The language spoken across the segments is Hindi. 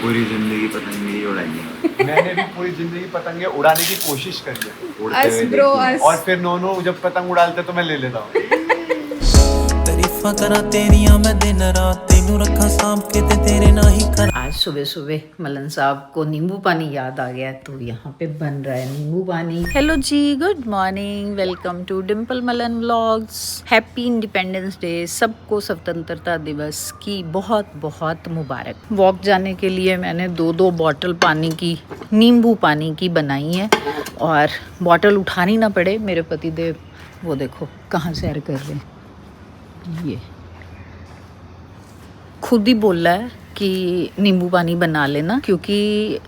पूरी जिंदगी पतंगे ही उड़ाएंगे। मैंने भी पूरी जिंदगी पतंगे उड़ाने की कोशिश करी है, उड़ते हुए ब्रो देखिए। और फिर नो जब पतंग उड़ाते तो मैं ले लेता हूँ। तारीफां करा तेरियां मैं दिन रात तेनू रखा सांभ के ते तेरे ना ही कर। आज सुबह सुबह मलन साहब को नींबू पानी याद आ गया तो यहाँ पे बन रहा है नींबू पानी। हेलो जी, good morning, welcome to Dimple Malan vlogs. Happy independence day. सबको स्वतंत्रता दिवस की बहुत बहुत मुबारक। वॉक जाने के लिए मैंने 2-2 बॉटल पानी की, नींबू पानी की बनाई है और बॉटल उठानी ना पड़े। मेरे पति देव वो देखो कहाँ सैर कर रहे हैं, ये खुद ही बोला है कि नींबू पानी बना लेना, क्योंकि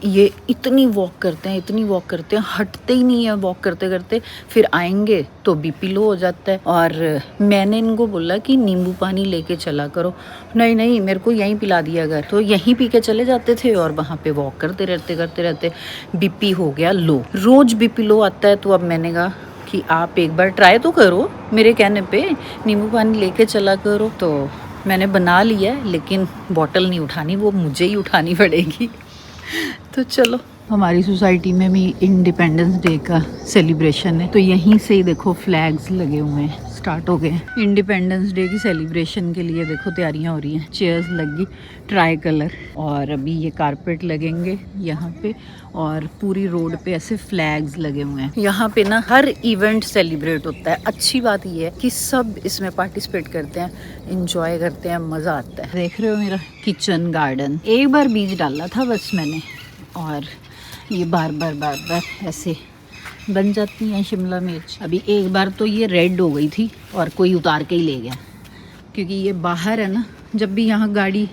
ये इतनी वॉक करते हैं, हटते ही नहीं है वॉक करते करते। फिर आएंगे तो बीपी लो हो जाता है। और मैंने इनको बोला कि नींबू पानी लेके चला करो, नहीं मेरे को यहीं पिला दिया कर, तो यहीं पी के चले जाते थे और वहाँ पे वॉक करते रहते बीपी हो गया लो। रोज़ बीपी लो आता है, तो अब मैंने कहा कि आप एक बार ट्राई तो करो, मेरे कहने पे नींबू पानी लेके चला करो। तो मैंने बना लिया है, लेकिन बॉटल नहीं उठानी, वो मुझे ही उठानी पड़ेगी। तो चलो, हमारी सोसाइटी में भी इंडिपेंडेंस डे का सेलिब्रेशन है, तो यहीं से ही देखो फ्लैग्स लगे हुए हैं, स्टार्ट हो गए। इंडिपेंडेंस डे की सेलिब्रेशन के लिए देखो तैयारियां हो रही हैं। चेयर्स लगी ट्राई कलर, और अभी ये कारपेट लगेंगे यहाँ पे, और पूरी रोड पे ऐसे फ्लैग्स लगे हुए हैं। यहाँ पे ना हर इवेंट सेलिब्रेट होता है। अच्छी बात ये है कि सब इसमें पार्टिसिपेट करते हैं, इंजॉय करते हैं, मज़ा आता है। देख रहे हो मेरा किचन गार्डन, एक बार बीज डाला था बस मैंने, और ये बार बार ऐसे बन जाती हैं शिमला मिर्च। अभी एक बार तो ये रेड हो गई थी और कोई उतार के ही ले गया, क्योंकि ये बाहर है ना, जब भी यहाँ गाड़ी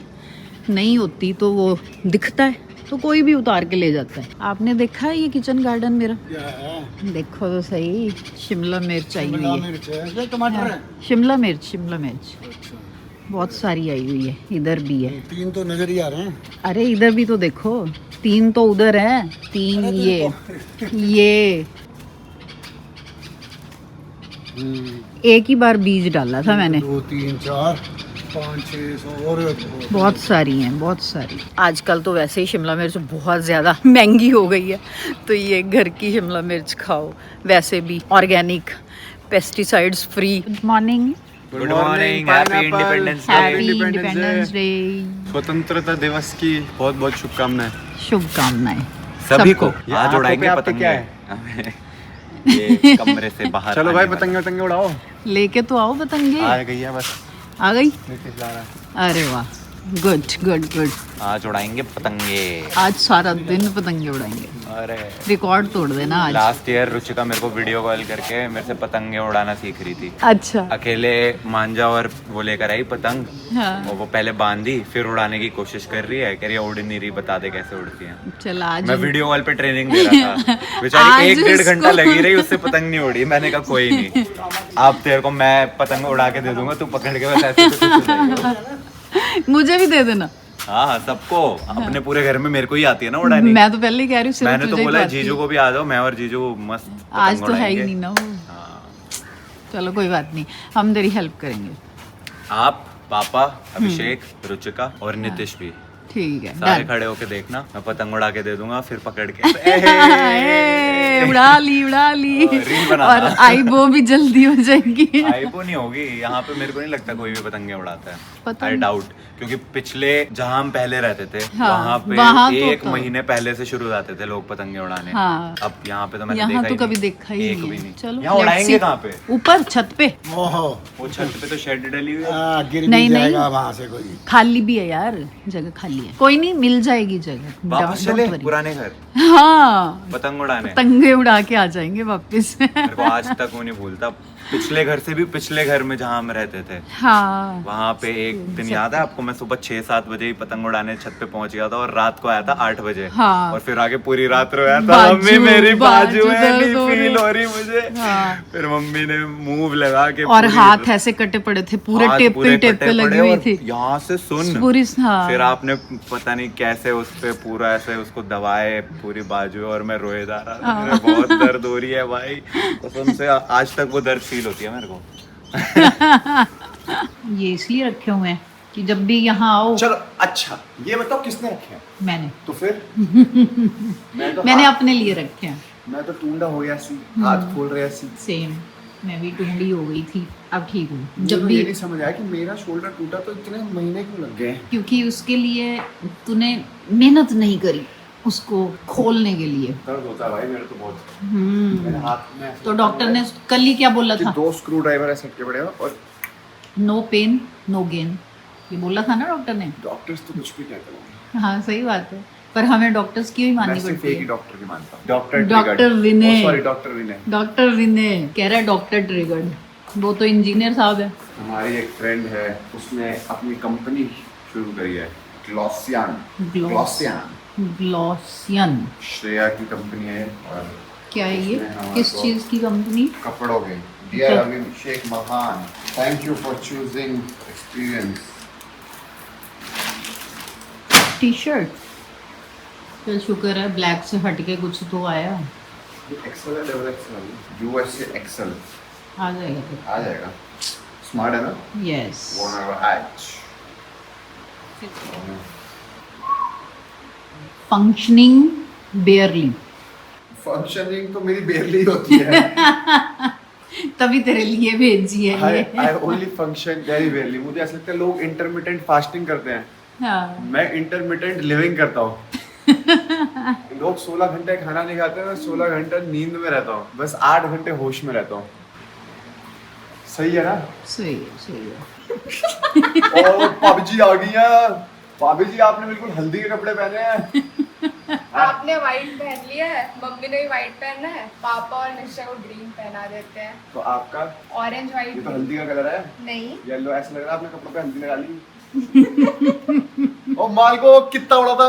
नहीं होती तो वो दिखता है, तो कोई भी उतार के ले जाता है। आपने देखा है ये किचन गार्डन मेरा? देखो तो सही, शिमला मिर्च आई हुई है, टमाटर है, शिमला मिर्च बहुत सारी आई हुई है। इधर भी है, 3 तो नजर ही आ रहे हैं। अरे इधर भी तो देखो, 3 तो उधर है, 3 ये एक ही बार बीज डाला था मैंने। 2 3 4 5 6 और बहुत सारी। आजकल तो वैसे ही शिमला मिर्च बहुत ज़्यादा महंगी हो गई है, तो ये घर की शिमला मिर्च खाओ, वैसे भी organic, pesticides free. Good morning, happy independence happy independence day. स्वतंत्रता दिवस की बहुत बहुत शुभकामनाएं सभी को। ये आज आंखों उड़ाएंगे पे आपके पतंगे। क्या है? ये कमरे से बाहर चलो आने भाई वाला। पतंगे उड़ाओ। लेके तो आओ पतंगे। आ गई है बस, आ गई? नीतीश ला रहा है। अरे वाह, गुड। आज उड़ाएंगे पतंगे। आज सारा दिन पतंगे उड़ाएंगे, अरे रिकॉर्ड तोड़ देना आज। लास्ट ईयर रुचिका मेरे को वीडियो कॉल करके मेरे से पतंगे उड़ाना सीख रही थी। अच्छा, अकेले मांझा और वो लेकर आई पतंग, हाँ। और वो पहले बांधी, फिर उड़ाने की कोशिश कर रही है, कह रही है उड़ नहीं रही, बता दे कैसे उड़ती है। चल आज मैं वीडियो कॉल पे ट्रेनिंग दे रहा था, बेचारी आज 1-1.5 घंटा उसको- लगी रही, उससे पतंग नहीं उड़ी। मैंने कहा कोई नहीं, आप तेरे को मैं पतंग उड़ा के दे दूंगा, तू पकड़ के बस ऐसे कुछ मुझे भी दे देना। हाँ सबको, अपने पूरे घर में मेरे को ही आती है ना उड़ानी। मैं तो पहले ही कह रही हूँ, सिर्फ मैंने तो तुझे ही बोला आती है। जीजू को भी आ जाओ, मैं और जीजू मस्त आज पतंग तो है ही उड़ाएंगे। नहीं ना वो। हाँ। चलो कोई बात नहीं, हम तेरी हेल्प करेंगे। आप, पापा, अभिषेक, रुचिका और नितिश भी ठीक है, सारे डन। खड़े होके देखना, मैं पतंग उड़ा के दे दूंगा, फिर पकड़ के उड़ा ली रील बनाना। और आईबो भी जल्दी हो जाएगी। आईपो नहीं होगी यहाँ पे, मेरे को नहीं लगता कोई भी पतंगे उड़ाता है। पता आई नहीं। डाउट, क्योंकि पिछले जहाँ हम पहले रहते थे, हाँ, वहाँ पे वहाँ तो 1 तो। महीने पहले से शुरू जाते थे लोग पतंगे उड़ाने। हाँ। अब यहाँ पे तो मैंने यहाँ देखा तो ही कभी नहीं। देखा ही एक नहीं भी है। नहीं। चलो यहाँ let's उड़ाएंगे see। कहाँ पे? ऊपर छत पे। वो छत पे तो शेड डली हुई है। गिर नहीं, भी नहीं। जाएगा वहाँ से कोई। खाली भी है यार, जगह खाली है, कोई नहीं, मिल जाएगी जगह। वापस Don't चले worry। पुराने घर हाँ, पतंग उड़ाने। पतंगे उड़ा के आ जाएंगे वापस। मेरे को आज तक वो नहीं भूलता, पिछले घर से भी पिछले घर में जहाँ हम रहते थे, हाँ, वहाँ पे एक दिन याद है आपको, मैं सुबह 6-7 बजे ही पतंग उड़ाने छत पे पहुंच गया था, और रात को आया था 8 बजे। हाँ। और फिर आगे पूरी रात रोया था, बाजू, मम्मी मेरी बाजू है, दर्द नहीं हो रही। फील हो रही मुझे। हाँ। फिर मम्मी ने मूव लगा के और पूरी हाथ ऐसे कटे पड़े थे, पूरे हाथ टेप पूरे पे कटे लगी पड़े, हुई और थी यहाँ से सुन पूरी। हाँ। फिर आपने पता नहीं कैसे उस पे पूरा ऐसे उसको दबाए पूरी बाजू, और मैं रोए जा रहा था, मेरे बहुत दर्द हो रही है भाई कसम से, आज तक वो दर्द फील होती है मेरे को। ये इसलिए रखे हुए हैं कि जब भी यहाँ आओ। चलो अच्छा, ये बताओ किसने रखे हैं? मैंने तो फिर मैंने अपने लिए रखे हैं। मैं तो टूंडा हो गया सी, हाथ खोल रहा सी। सेम, मैं भी टूंडी हो गई थी, अब ठीक हूँ। जब जब भी ये भी, नहीं समझ आया कि मेरा शोल्डर टूटा तो इतने महीने क्यों लग गए? क्योंकि उसके लिए तूने मेहनत नहीं करी उसको खोलने के लिए। दर्द होता है भाई मेरे तो बहुत। मेरे हाथ में ऐसा तो डॉक्टर ने कल ही क्या बोला कि था? 2 स्क्रू ड्राइवर ऐसे के पड़े हो और नो पेन नो गेन, ये बोला था ना डॉक्टर ने। डॉक्टर्स तो कुछ भी कहते हैं। हाँ सही बात है, पर हमें डॉक्टर्स की भी मैं माननी सिर्फ पड़ती एक ही है। डॉक्टर की मानता हूँ, डॉक्टर डॉक्टर विनय। सॉरी डॉक्टर विनय। डॉक्टर विनय कह रहा है डॉक्टर ट्रिगर्ड, वो तो इंजीनियर साहब है। हमारी एक फ्रेंड है, उसने अपनी कंपनी शुरू करी है, ग्लॉसियन। ग्लॉसियन श्रेया की कंपनी है और क्या है ये? उसने हमारे किस को चीज की कंपनी? कपड़ों की। डियर अभिषेक महान, thank you for choosing experience. T shirt, चल शुक्र है ब्लैक से हटके कुछ तो आया। एक्सेल है, डबल एक्सेल, यूएस से एक्सेल आ जाएगा तो। आ जाएगा। स्मार्ट है ना? यस। फंक्शनिंग बेयरली। फंक्शनिंग तो मेरी बेरली होती है। तभी तेरे लिए भेजी है ये। I only function very barely. मुझे ऐसा लगता है लोग इंटरमिटेंट फास्टिंग करते हैं, हाँ। मैं इंटरमिटेंट लिविंग करता हूँ। लोग 16 घंटे खाना नहीं खाते, मैं 16 घंटे नींद में रहता हूँ, बस 8 घंटे होश में रहता हूँ। सही है ना? सही है, सही है। और भाभी जी आ गई हैं। भाभी जी आपने बिल्कुल हल्दी के कपड़े पहने हैं। आपने व्हाइट पहन लिया है, मम्मी ने भी व्हाइट पहनना है, पापा और निशा को ग्रीन पहना देते हैं। तो आपका ऑरेंज ये व्हाइट तो हल्दी का कलर है, नहीं। येलो। ऐसा लग रहा है आपने कपड़ों पे हल्दी लगा ली। ओ माल को कितना बड़ा था,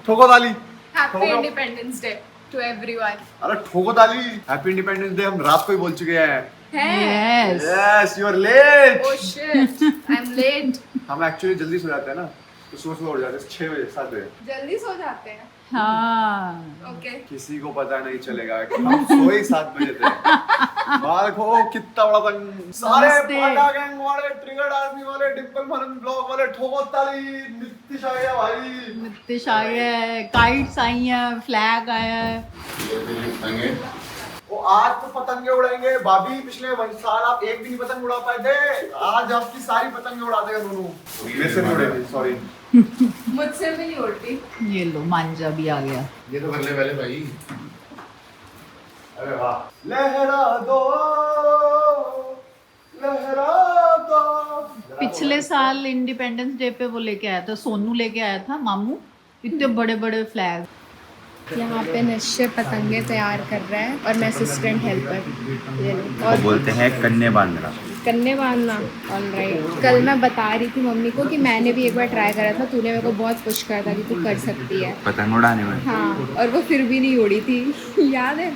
ठोको ताली। हैप्पी होगा। Independence day to everyone. अरे ठोको ताली। हैप्पी इंडिपेंडेंस डे हम रात को ही बोल चुके हैं। Yes. Yes you are late. Oh shit, I am late. हम एक्चुअली जल्दी सो जाते हैं ना, तो सुबह उठ जाते हैं 6 बजे 7 बजे। जल्दी सो जाते हैं। हाँ। ओके। किसी को पता नहीं चलेगा कि हम सोए ही 7 बजे थे। माल को कितना बड़ा था। सारे नमस्ते। पांडा गैंग वाले, ट्रिगर्ड आर्मी वाले, डिंपल मनन ब्लॉग वाले, ठोको ताली, नीतीश आ गया भाई। नीतीश आ गया है, काइट्स आई हैं, फ्लैग आया है। वो आज तो पतंगे उड़ाएंगे भाभी। पिछले साल आप एक भी नहीं पतंग उड़ा पाए थे, आज आपकी सारी पतंगे उड़ा देगा दोनों। मेरे से नहीं उड़ेगी, सॉरी। मुझसे भी नहीं उड़ती। ये लो मांझा भी आ गया। ये तो कर ले पहले भाई। अरे वाह। लहरा दो, लहरा दो। पिछले साल इंडिपेंडेंस डे पे वो लेके आया था, सोनू लेके आया था मामू, इतने बड़े बड़े फ्लैग। यहाँ पे निश्चय पतंगे तैयार कर रहा है और मैं असिस्टेंट हेल्पर। ये लो। और बोलते हैं कन्ने बांधना। कन्ने बांधना। ऑलराइट। कल मैं बता रही थी मम्मी को कि मैंने भी एक बार ट्राई करा था, तूने मेरे को बहुत पुश करा था कि तू कर सकती है। पतंग उड़ाने में। हाँ, और वो फिर भी नहीं उड़ी थी। याद है?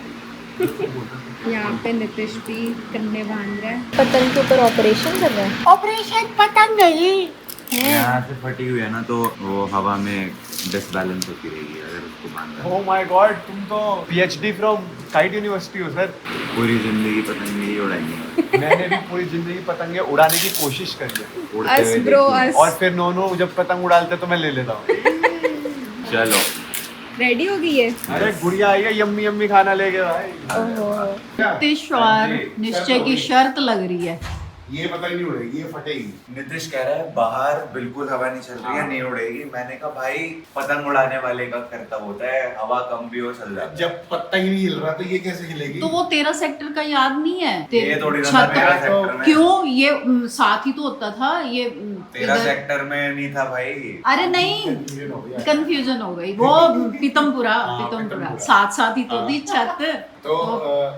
यहाँ पे नितिश भी कन्ने बांध रहा है। पतंग के ऊपर ऑपरेशन कर रहा है। ऑपरेशन पतंग नहीं है। यहाँ से फटी हुई है ना, तो वो हवा में डिसबैलेंस होती रहेगी अगर उसको बांधा। ओह माय गॉड, तुम तो पीएचडी फ्रॉम काइट यूनिवर्सिटी हो सर। पूरी जिंदगी पतंग ही उड़ाएंगे। मैंने भी पूरी जिंदगी पतंगे उड़ाने की कोशिश करी है, उड़ते अस हुए ब्रो देखिए। अस। और फिर नो जब पतंग उड़ालते तो मैं ले लेता हूँ। चलो रेडी हो गई है? अरे गुड़िया आई है, यम्मी यम्मी खाना लेके भाई। ओहो। नितिश और निश्चय की शर्त लग रही है। ये पता ही नहीं उड़ेगी, ये फटेगी। नीतीश कह रहा है बाहर बिल्कुल हवा नहीं चल रही है, नहीं उड़ेगी। मैंने कहा भाई पतंग उड़ाने वाले का कर्तव्य होता है, हवा कम भी हो चल जाता है। जब पत्ता ही नहीं हिल रहा तो ये कैसे हिलेगी? तो वो 13 सेक्टर का याद नहीं है? ये थोड़ी ना था 13 सेक्टर में। क्यों? ये साथ ही तो होता था ये 13 सेक्टर में नहीं था भाई। अरे नहीं, कंफ्यूजन हो गई। वो पीतमपुरा साथ साथ ही तो थी छत। तो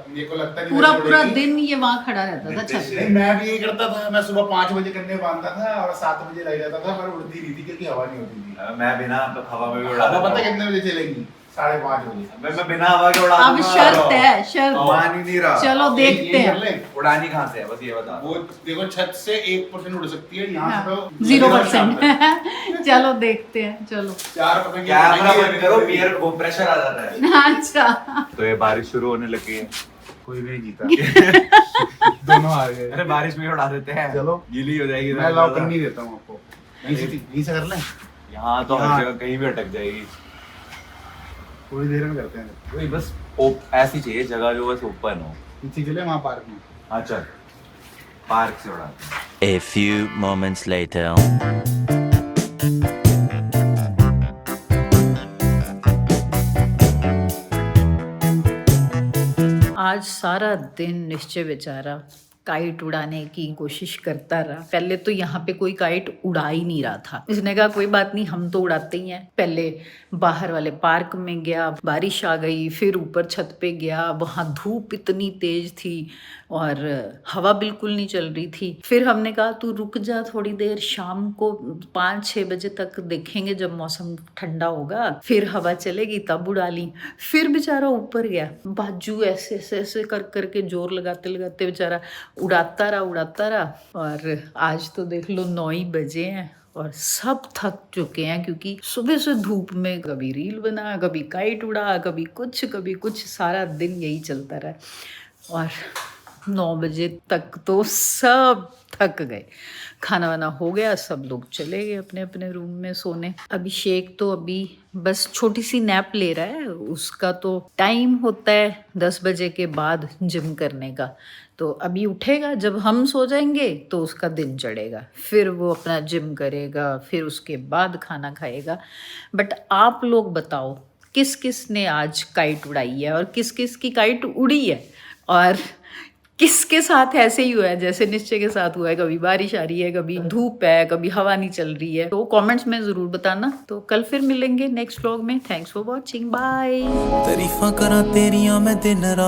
मेरे को लगता नहीं पूरा वैसे पूरा उड़ेगी। दिन ये वहाँ खड़ा रहता था छत पे। नहीं, मैं भी यही करता था। मैं सुबह 5 बजे कन्ने बांधता था और 7 बजे लग जाता था, पर उड़ती नहीं थी क्योंकि हवा नहीं होती थी। मैं बिना हवा में भी उड़ा हवा देता पता हूँ। कितने बजे चलेगी? 5:30 बजे। मैं बिना हवा के उड़ा अब दूंगा। शर्त है, शर्त। मान ही नहीं रहा। चलो देखते हैं। उड़ानी कहाँ से है, बस ये बता। वो देखो छत से 1% उड़ सकती है, यहाँ से तो 0%। चलो देखते हैं, चलो। 4 पतंगे कैमरा उड़ेंगी। बंद करो, बियर वो प्रेशर आ जाता है। अच्छा। तो ये बारिश शुरू होने लगी है। कोई भी नहीं जीता। दोनों आ गए। अरे बारिश में उड़ा देते हैं, चलो। गीली हो जाएगी। मैं लॉक कर नहीं देता हूँ आपको। यहीं से कर लें? यहाँ तो हर यहाँ। जगह कहीं भी अटक जाएगी। थोड़ी देर में करते हैं। वही बस ऐसी चाहिए जगह जो बस ओपन हो। पीछे चले वहाँ पार्क में। हाँ चल, पार्क से उड़ाते हैं। A few moments later. आज सारा दिन निश्चय बेचारा काइट उड़ाने की कोशिश करता रहा। पहले तो यहाँ पे कोई काइट उड़ा ही नहीं रहा था। इसने कहा कोई बात नहीं, हम तो उड़ाते ही हैं। पहले बाहर वाले पार्क में गया, बारिश आ गई, फिर ऊपर छत पे गया, वहाँ धूप इतनी तेज थी और हवा बिल्कुल नहीं चल रही थी। फिर हमने कहा तू रुक जा थोड़ी देर, शाम को 5-6 बजे तक देखेंगे जब मौसम ठंडा होगा, फिर हवा चलेगी तब उड़ा ली। फिर बेचारा ऊपर गया, बाजू ऐसे ऐसे ऐसे कर करके जोर लगाते लगाते बेचारा उड़ाता रहा। और आज तो देख लो 9 ही बजे हैं और सब थक चुके हैं, क्योंकि सुबह से धूप में कभी रील बना, कभी काइट उड़ा, कभी कुछ, सारा दिन यही चलता रहा। और 9 बजे तक तो सब थक गए। खाना वाना हो गया, सब लोग चले गए अपने अपने रूम में सोने। अभिषेक तो अभी बस छोटी सी नैप ले रहा है। उसका तो टाइम होता है 10 बजे के बाद जिम करने का, तो अभी उठेगा जब हम सो जाएंगे तो उसका दिन चढ़ेगा, फिर वो अपना जिम करेगा, फिर उसके बाद खाना खाएगा। बट आप लोग बताओ किस किस ने आज काइट उड़ाई है और किस किस की काइट उड़ी है, और किसके साथ ऐसे ही हुआ है जैसे निश्चय के साथ हुआ है। कभी बारिश आ रही है, कभी धूप है, कभी हवा नहीं चल रही है। तो कमेंट्स में ज़रूर बताना। तो कल फिर मिलेंगे नेक्स्ट व्लॉग में। Thanks for watching, bye. तारीफां करा तेरियां मैं दिन रात